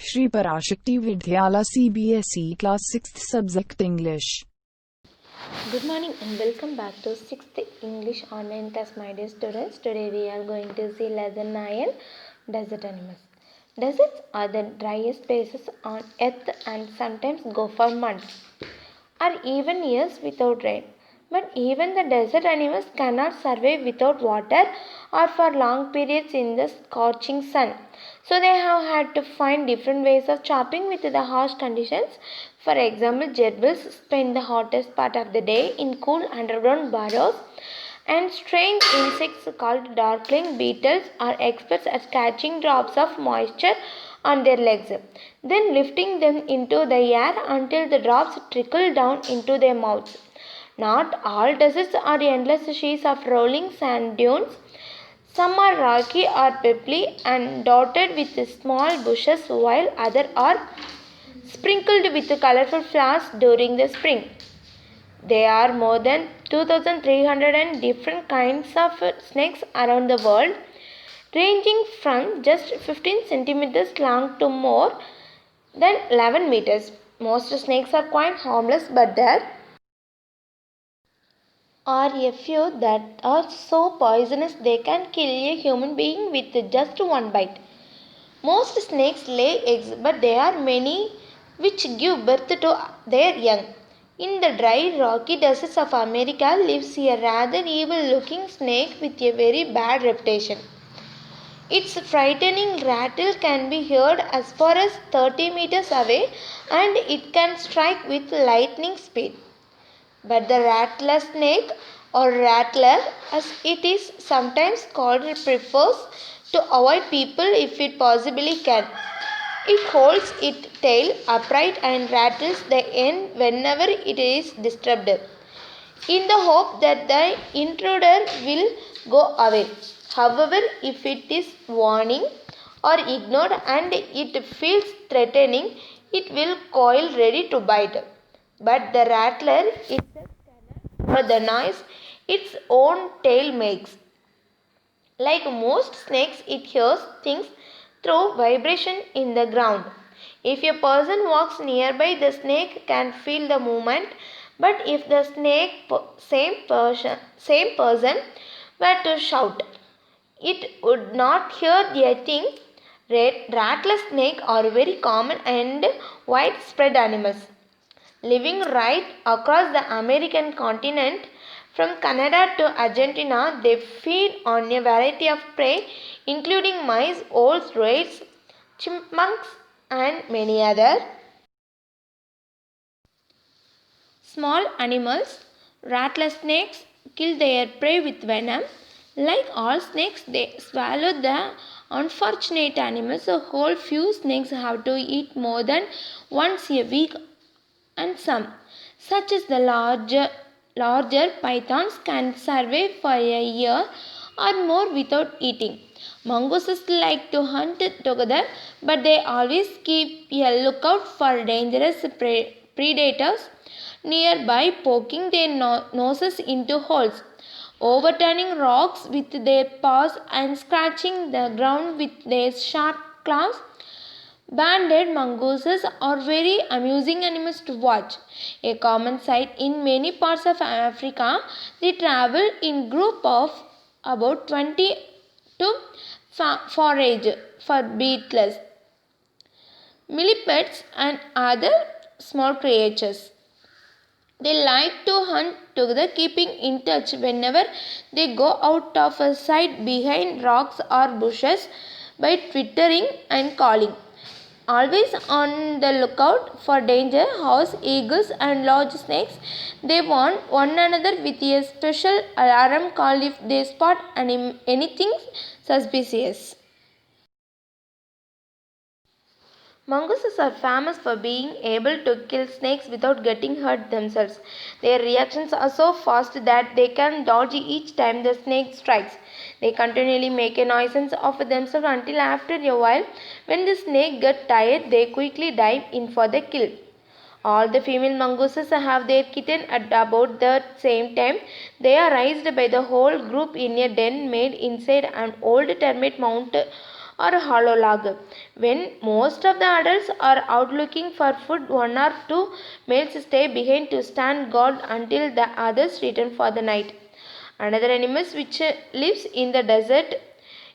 Shri Parashakti Vidyala CBSE Class 6th Subject English. Good morning and welcome back to 6th English online class, my dear students. Today we are going to see lesson 9, desert animals. Deserts are the driest places on earth and sometimes go for months or even years without rain. But even the desert animals cannot survive without water or for long periods in the scorching sun. So they have had to find different ways of coping with the harsh conditions. For example, gerbils spend the hottest part of the day in cool underground burrows, and strange insects called darkling beetles are experts at catching drops of moisture on their legs, then lifting them into the air until the drops trickle down into their mouths. Not all deserts are endless sheets of rolling sand dunes. Some are rocky or pebbly and dotted with small bushes, while others are sprinkled with colorful flowers during the spring. There are more than 2,300 different kinds of snakes around the world, ranging from just 15 centimeters long to more than 11 meters. Most snakes are quite harmless, but there are a few that are so poisonous they can kill a human being with just one bite. Most snakes lay eggs, but there are many which give birth to their young. In the dry, rocky deserts of America lives a rather evil looking snake with a very bad reputation. Its frightening rattle can be heard as far as 30 meters away, and it can strike with lightning speed. But the rattler snake, or rattler as it is sometimes called, prefers to avoid people if it possibly can. It holds its tail upright and rattles the end whenever it is disturbed, in the hope that the intruder will go away. However, if it is warning or ignored and it feels threatening, it will coil ready to bite. But the rattler itself cannot hear the noise its own tail makes. Like most snakes, it hears things through vibration in the ground. If a person walks nearby, the snake can feel the movement, but if the same person were to shout, it would not hear a thing. Rattler snakes are very common and widespread animals, living right across the American continent. From Canada to Argentina, they feed on a variety of prey, including mice, owls, rats, chipmunks, and many other small animals. Rattler snakes kill their prey with venom. Like all snakes, they swallow the unfortunate animals. A whole few snakes have to eat more than once a week, and some, such as the larger pythons, can survive for a year or more without eating. Mongooses like to hunt together, but they always keep a lookout for dangerous predators nearby, poking their noses into holes, overturning rocks with their paws, and scratching the ground with their sharp claws. Banded mongooses are very amusing animals to watch. A common sight in many parts of Africa, they travel in groups of about 20 to forage for beetles, millipedes, and other small creatures. They like to hunt together, keeping in touch whenever they go out of sight behind rocks or bushes by twittering and calling. Always on the lookout for danger, house eagles and large snakes, they warn one another with a special alarm call if they spot anything suspicious. Mongooses are famous for being able to kill snakes without getting hurt themselves. Their reactions are so fast that they can dodge each time the snake strikes. They continually make a nuisance of themselves until after a while, when the snake gets tired, they quickly dive in for the kill. All the female mongooses have their kitten at about the same time. They are raised by the whole group in a den made inside an old termite or a hollow log. When most of the adults are out looking for food, one or two males stay behind to stand guard until the others return for the night. Another animal which lives in the desert,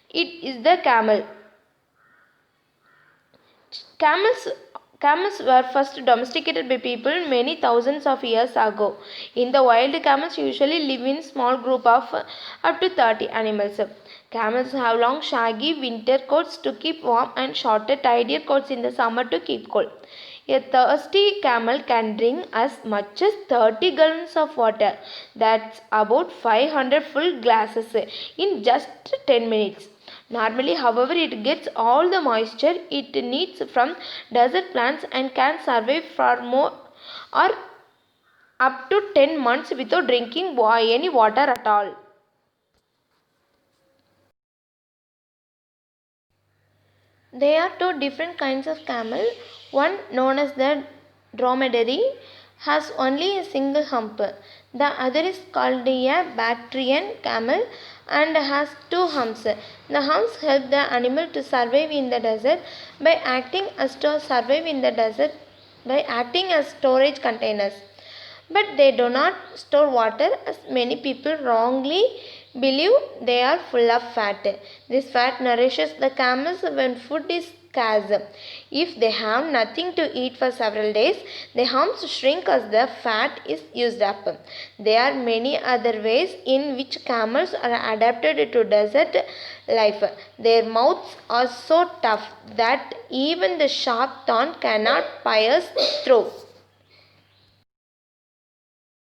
it is the camel. Camels Camels were first domesticated by people many thousands of years ago. In the wild, camels usually live in small group of up to 30 animals. Camels have long shaggy winter coats to keep warm and shorter tidier coats in the summer to keep cold. A thirsty camel can drink as much as 30 gallons of water. That's about 500 full glasses in just 10 minutes. Normally, however, it gets all the moisture it needs from desert plants and can survive for more or up to 10 months without drinking any water at all. There are two different kinds of camel. One, known as the dromedary, has only a single hump. The other is called a Bactrian camel and has two humps. The humps help the animal to survive in the desert by acting as storage containers. But they do not store water, as many people wrongly believe they are full of fat. This fat nourishes the camels when food is scarce. If they have nothing to eat for several days, the humps shrink as the fat is used up. There are many other ways in which camels are adapted to desert life. Their mouths are so tough that even the sharp thorn cannot pierce through.